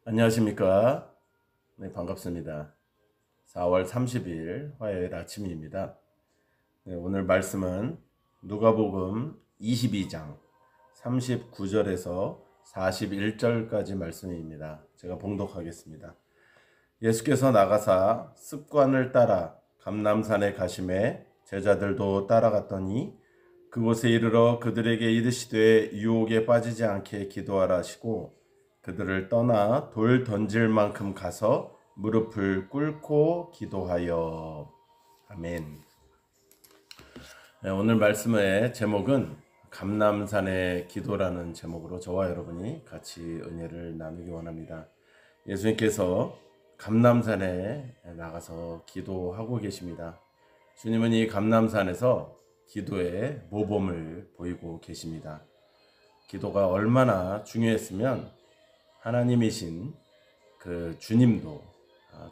안녕하십니까. 네, 반갑습니다. 4월 30일 화요일 아침입니다. 네, 오늘 말씀은 누가복음 22장 39절에서 41절까지 말씀입니다. 제가 봉독하겠습니다. 예수께서 나가사 습관을 따라 감람산에 가심에 제자들도 따라갔더니 그곳에 이르러 그들에게 이르시되 유혹에 빠지지 않게 기도하라 하시고 그들을 떠나 돌 던질 만큼 가서 무릎을 꿇고 기도하여. 아멘. 네, 오늘 말씀의 제목은 감람산의 기도라는 제목으로 저와 여러분이 같이 은혜를 나누기 원합니다. 예수님께서 감람산에 나가서 기도하고 계십니다. 주님은 이 감람산에서 기도의 모범을 보이고 계십니다. 기도가 얼마나 중요했으면 하나님이신 그 주님도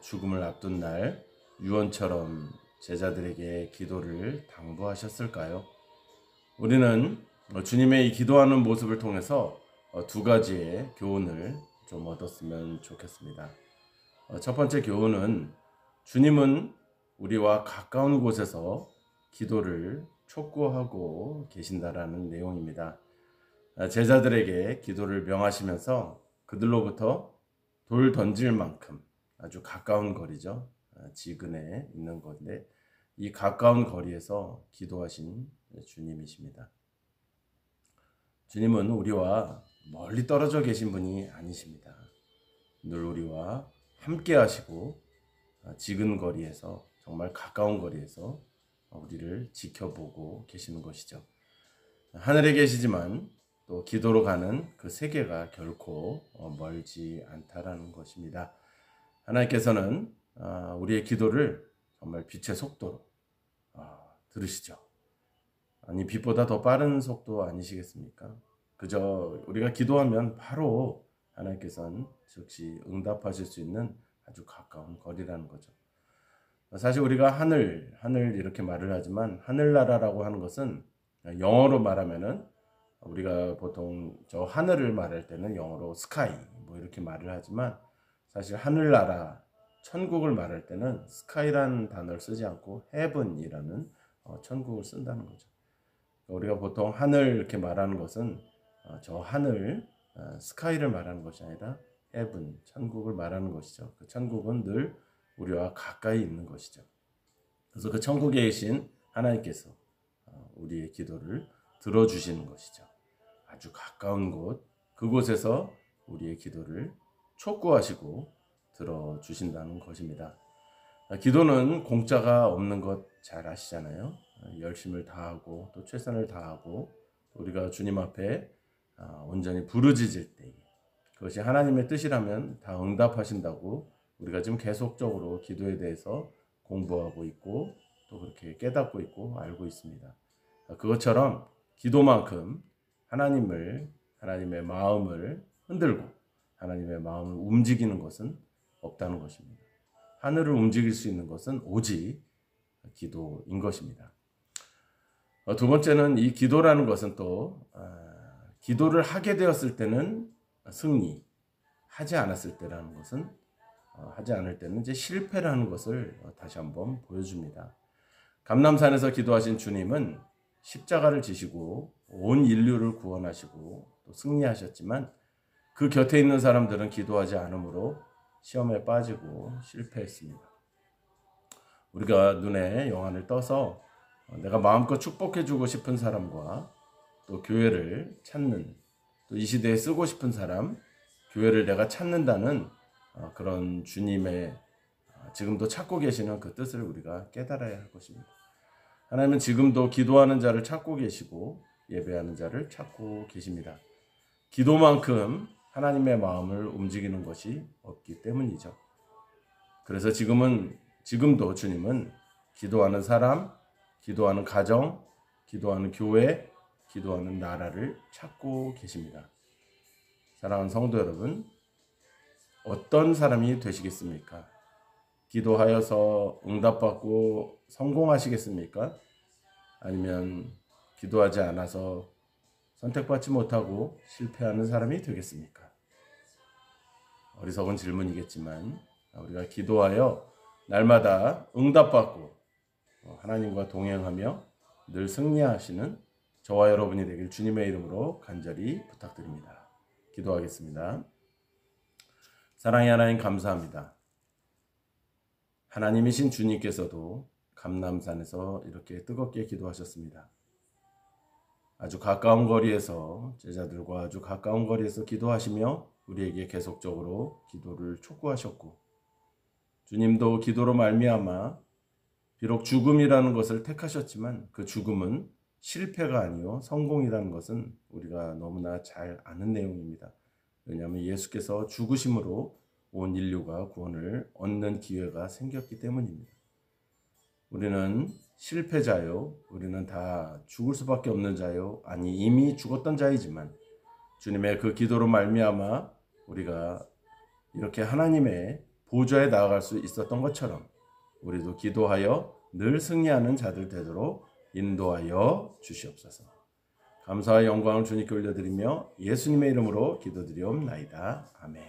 죽음을 앞둔 날 유언처럼 제자들에게 기도를 당부하셨을까요? 우리는 주님의 이 기도하는 모습을 통해서 두 가지의 교훈을 좀 얻었으면 좋겠습니다. 첫 번째 교훈은 주님은 우리와 가까운 곳에서 기도를 촉구하고 계신다라는 내용입니다. 제자들에게 기도를 명하시면서 그들로부터 돌 던질 만큼 아주 가까운 거리죠. 지근에 있는 건데 이 가까운 거리에서 기도하신 주님이십니다. 주님은 우리와 멀리 떨어져 계신 분이 아니십니다. 늘 우리와 함께 하시고 지근 거리에서 정말 가까운 거리에서 우리를 지켜보고 계시는 것이죠. 하늘에 계시지만 또 기도로 가는 그 세계가 결코 멀지 않다라는 것입니다. 하나님께서는 우리의 기도를 정말 빛의 속도로 들으시죠. 아니 빛보다 더 빠른 속도 아니시겠습니까? 그저 우리가 기도하면 바로 하나님께서는 즉시 응답하실 수 있는 아주 가까운 거리라는 거죠. 사실 우리가 하늘 이렇게 말을 하지만 하늘나라라고 하는 것은 영어로 말하면은 우리가 보통 저 하늘을 말할 때는 영어로 스카이 뭐 이렇게 말을 하지만 사실 하늘나라 천국을 말할 때는 스카이라는 단어를 쓰지 않고 헤븐이라는 천국을 쓴다는 거죠. 우리가 보통 하늘 이렇게 말하는 것은 저 하늘 스카이를 말하는 것이 아니라 헤븐 천국을 말하는 것이죠. 그 천국은 늘 우리와 가까이 있는 것이죠. 그래서 그 천국에 계신 하나님께서 우리의 기도를 들어주시는 것이죠. 아주 가까운 곳, 그곳에서 우리의 기도를 촉구하시고 들어주신다는 것입니다. 기도는 공짜가 없는 것 잘 아시잖아요. 열심을 다하고 또 최선을 다하고 우리가 주님 앞에 온전히 부르짖을 때 그것이 하나님의 뜻이라면 다 응답하신다고 우리가 지금 계속적으로 기도에 대해서 공부하고 있고 또 그렇게 깨닫고 있고 알고 있습니다. 그것처럼 기도만큼 하나님의 마음을 흔들고 하나님의 마음을 움직이는 것은 없다는 것입니다. 하늘을 움직일 수 있는 것은 오직 기도인 것입니다. 두 번째는 이 기도라는 것은 또 기도를 하게 되었을 때는 승리, 하지 않았을 때라는 것은 하지 않을 때는 이제 실패라는 것을 다시 한번 보여줍니다. 감람산에서 기도하신 주님은 십자가를 지시고 온 인류를 구원하시고 또 승리하셨지만 그 곁에 있는 사람들은 기도하지 않으므로 시험에 빠지고 실패했습니다. 우리가 눈에 영안을 떠서 내가 마음껏 축복해주고 싶은 사람과 또 교회를 찾는 또 이 시대에 쓰고 싶은 사람, 교회를 내가 찾는다는 그런 주님의 지금도 찾고 계시는 그 뜻을 우리가 깨달아야 할 것입니다. 하나님은 지금도 기도하는 자를 찾고 계시고 예배하는 자를 찾고 계십니다. 기도만큼 하나님의 마음을 움직이는 것이 없기 때문이죠. 그래서 지금도 주님은 기도하는 사람, 기도하는 가정, 기도하는 교회, 기도하는 나라를 찾고 계십니다. 사랑하는 성도 여러분, 어떤 사람이 되시겠습니까? 기도하여서 응답받고 성공하시겠습니까? 아니면 기도하지 않아서 선택받지 못하고 실패하는 사람이 되겠습니까? 어리석은 질문이겠지만 우리가 기도하여 날마다 응답받고 하나님과 동행하며 늘 승리하시는 저와 여러분이 되길 주님의 이름으로 간절히 부탁드립니다. 기도하겠습니다. 사랑의 하나님 감사합니다. 하나님이신 주님께서도 감람산에서 이렇게 뜨겁게 기도하셨습니다. 아주 가까운 거리에서 제자들과 아주 가까운 거리에서 기도하시며 우리에게 계속적으로 기도를 촉구하셨고 주님도 기도로 말미암아 비록 죽음이라는 것을 택하셨지만 그 죽음은 실패가 아니요 성공이라는 것은 우리가 너무나 잘 아는 내용입니다. 왜냐하면 예수께서 죽으심으로 온 인류가 구원을 얻는 기회가 생겼기 때문입니다. 우리는 실패자요, 우리는 다 죽을 수밖에 없는 자요, 아니 이미 죽었던 자이지만 주님의 그 기도로 말미암아 우리가 이렇게 하나님의 보좌에 나아갈 수 있었던 것처럼 우리도 기도하여 늘 승리하는 자들 되도록 인도하여 주시옵소서. 감사와 영광을 주님께 올려드리며 예수님의 이름으로 기도드리옵나이다. 아멘.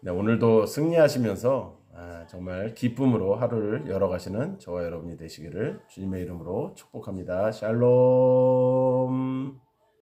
네, 오늘도 승리하시면서 정말 기쁨으로 하루를 열어가시는 저와 여러분이 되시기를 주님의 이름으로 축복합니다. 샬롬.